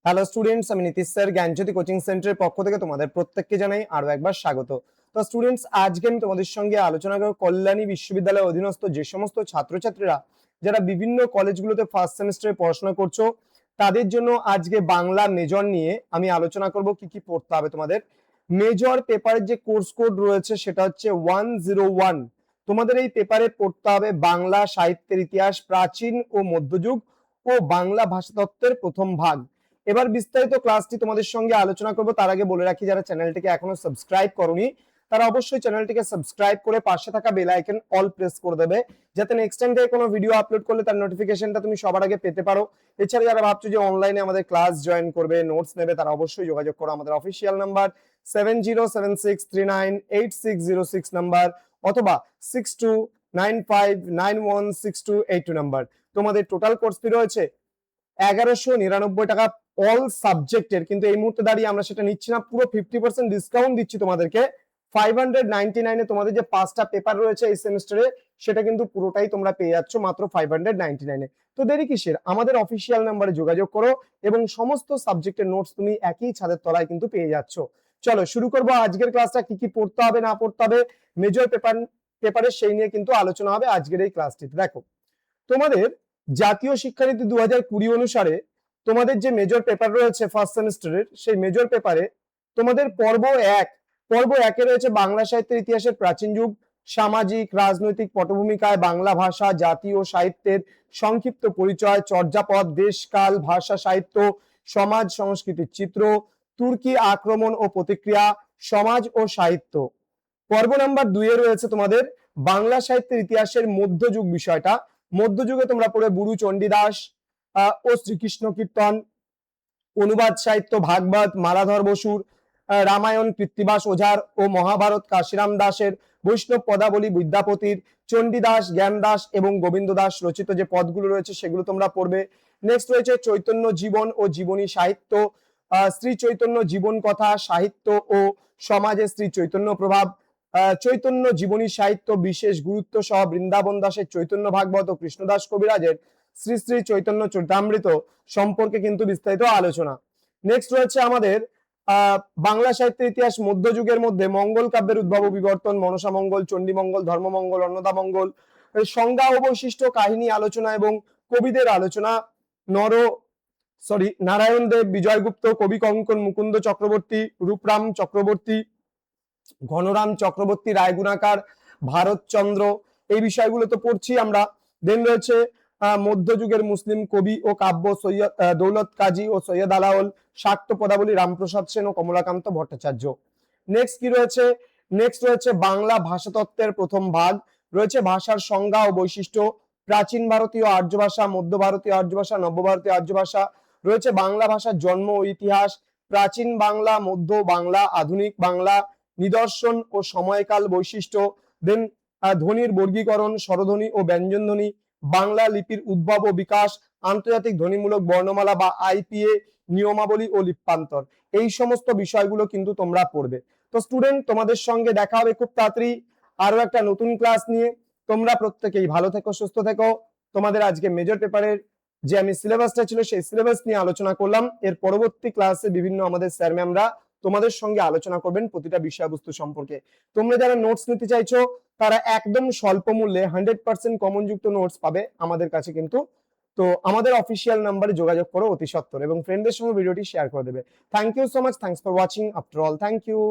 Hello students, আমি Nitish sir জ্ঞানজ্যোতি coaching সেন্টারের পক্ষ থেকে তোমাদের প্রত্যেককে জানাই আরো একবার স্বাগত। তো স্টুডেন্টস, আজকে আমি তোমাদের সঙ্গে আলোচনা করব কল্যাণী বিশ্ববিদ্যালয়ের অধীনস্থ যে সমস্ত ছাত্রছাত্রীরা যারা বিভিন্ন কলেজগুলোতে ফার্স্ট সেমিস্টারে পড়াশোনা করছো তাদের জন্য আজকে বাংলা মেজর নিয়ে আমি আলোচনা করব কি কি পড়তে হবে তোমাদের। মেজর পেপারের যে কোর্স কোড রয়েছে সেটা হচ্ছে 101। তোমাদের এই পেপারে পড়তে হবে বাংলা সাহিত্যের ইতিহাস, প্রাচীন ও মধ্যযুগ ও বাংলা ভাষাতত্ত্বের প্রথম ভাগ। এবার বিস্তারিত ক্লাসটি তোমাদের সঙ্গে আলোচনা করব। তার আগে বলে রাখি, যারা চ্যানেলটিকে এখনো সাবস্ক্রাইব করনি তারা অবশ্যই চ্যানেলটিকে সাবস্ক্রাইব করে পাশে থাকা বেল আইকন অল প্রেস করে দেবে, যাতে নেক্সট টাইম থেকে কোনো ভিডিও আপলোড করলে তার নোটিফিকেশনটা তুমি সবার আগে পেতে পারো। এছাড়া যারা ভাবছো যে অনলাইনে আমাদের ক্লাস জয়েন করবে, নোটস নেবে, তারা অবশ্যই যোগাযোগ করো আমাদের অফিসিয়াল নাম্বার 7076398606 নাম্বার অথবা 6295916282 নাম্বার। তোমাদের টোটাল কোর্স ফি রয়েছে 1199 টাকা অল সাবজেক্টের, কিন্তু এই মুহূর্তে দাঁড়িয়ে আমরা সেটা নিচ্ছি না, পুরো 50% ডিসকাউন্ট দিচ্ছি তোমাদেরকে। 599 এ তোমাদের যে 5টা পেপার রয়েছে এই সেমিস্টারে সেটা কিন্তু পুরোটাই তোমরা পেয়ে যাচ্ছ মাত্র 599 এ। তো দেরি কিসের, আমাদের অফিসিয়াল নাম্বারে যোগাযোগ করো এবং সমস্ত সাবজেক্টের নোটস তুমি একই ছাদের তলায় কিন্তু পেয়ে যাচ্ছ। চলো শুরু করবো আজকের ক্লাসটা। কি কি পড়তে হবে না পড়তে হবে মেজর পেপারের সেই নিয়ে কিন্তু আলোচনা হবে আজকের এই ক্লাসটিতে। দেখো, তোমাদের জাতীয় শিক্ষানীতি 2020 অনুসারে তোমাদের যে মেজর পেপার রয়েছে ফার্স্ট সেমিস্টারের, সেই মেজর পেপারে তোমাদের পর্ব একে রয়েছে বাংলা সাহিত্যের ইতিহাসের প্রাচীন যুগ, সামাজিক রাজনৈতিক পটভূমিকায় বাংলা ভাষা, জাতি ও সাহিত্যের সংক্ষিপ্ত পরিচয়, চর্যাপদ, দেশকাল, ভাষা সাহিত্য, সমাজ সংস্কৃতির চিত্র, তুর্কি আক্রমণ ও প্রতিক্রিয়া, সমাজ ও সাহিত্য। পর্ব নাম্বার 2 এ রয়েছে তোমাদের বাংলা সাহিত্যের ইতিহাসের মধ্যযুগ বিষয়টা। মধ্যযুগে তোমরা পড়ে বুড়ু চণ্ডীদাস ও শ্রীকৃষ্ণ কীর্তন, অনুবাদ সাহিত্য ভাগবত মালাধর বসুর, রামায়ণ কৃত্তিবাস ওঝার ও মহাভারত কাশিরাম দাসের, বৈষ্ণব পদাবলী বিদ্যাপতির, চণ্ডীদাস জ্ঞানদাস এবং গোবিন্দ দাস রচিত যে পদগুলো রয়েছে সেগুলো তোমরা পড়বে। নেক্সট রয়েছে চৈতন্য জীবন ও জীবনী সাহিত্য, শ্রী চৈতন্য জীবন কথা সাহিত্য ও সমাজে শ্রী চৈতন্য প্রভাব, চৈতন্য জীবনী সাহিত্য বিশেষ গুরুত্ব সহ বৃন্দাবন দাসের চৈতন্য ভাগবত ও কৃষ্ণদাস কবিরাজের শ্রী শ্রী চৈতন্য চরিতামৃত সম্পর্কে কিন্তু বিস্তারিত আলোচনা। নেক্সট রয়েছে আমাদের বাংলা সাহিত্যের ইতিহাস মধ্যযুগের মধ্যে মঙ্গল কাব্যের উদ্ভব ও বিবর্তন, মনসা মঙ্গল, চণ্ডী মঙ্গল, ধর্মমঙ্গল, অন্নদা মঙ্গল, সংজ্ঞা ও বৈশিষ্ট্য, কাহিনী আলোচনা এবং কবিদের আলোচনা। নারায়ণ দেব, বিজয়গুপ্ত, কবি কঙ্কন, মুকুন্দ চক্রবর্তী, রূপরাম চক্রবর্তী, ঘনরাম চক্রবর্তী, রায়গুণাকার, ভারতচন্দ্র, এই বিষয়গুলো তো পড়ছি আমরা। দেন রয়েছে মধ্যযুগের মুসলিম কবি ও কাব্য, সৈয়দ দৌলত কাজী ও সৈয়দ আলাওল, শাক্ত পদাবলী রামপ্রসাদ সেন ও কমলাকান্ত ভট্টাচার্য। নেক্সট রয়েছে বাংলা ভাষাতত্ত্বের প্রথম ভাগ, রয়েছে ভাষার সংজ্ঞা ও বৈশিষ্ট্য, প্রাচীন ভারতীয় আর্য ভাষা, মধ্য ভারতীয় আর্য ভাষা, নব্য ভারতীয় আর্য ভাষা, রয়েছে বাংলা ভাষার জন্ম ও ইতিহাস, প্রাচীন বাংলা, মধ্য বাংলা, আধুনিক বাংলা, নিদর্শন ও সময়কাল বৈশিষ্ট্য। দেন ধ্বনির বর্গীকরণ, স্বরধ্বনি ও ব্যঞ্জনধ্বনি, বাংলা লিপির উদ্ভব ও বিকাশ, আন্তর্জাতিক ধ্বনিমূলক বর্ণমালা বা আইপিএ, নিয়মাবলী ও লিপ্যান্তর, এই সমস্ত বিষয়গুলো কিন্তু তোমরা পড়বে। তো স্টুডেন্ট, তোমাদের সঙ্গে দেখা হবে খুব তাড়াতাড়ি আরো একটা নতুন ক্লাস নিয়ে। তোমরা প্রত্যেকেই ভালো থেকো, সুস্থ থেকো। তোমাদের আজকে মেজর পেপারের যে আমি সিলেবাসটা ছিল সেই সিলেবাস নিয়ে আলোচনা করলাম। এর পরবর্তী ক্লাসে বিভিন্ন আমাদের স্যার ম্যামরা তোমাদের সঙ্গে আলোচনা করবেন প্রতিটা বিষয়বস্তু সম্পর্কে। তোমরা যারা নোটস নিতে চাইছো তারা একদম স্বল্প মূল্যে 100% কমন যুক্ত নোটস পাবে আমাদের কাছে কিন্তু। তো আমাদের অফিসিয়াল নাম্বারে যোগাযোগ করো অতি সত্বর এবং ফ্রেন্ডদের সঙ্গে ভিডিওটি শেয়ার করে দেবে। Thank you so much, thanks for watching after all, thank you.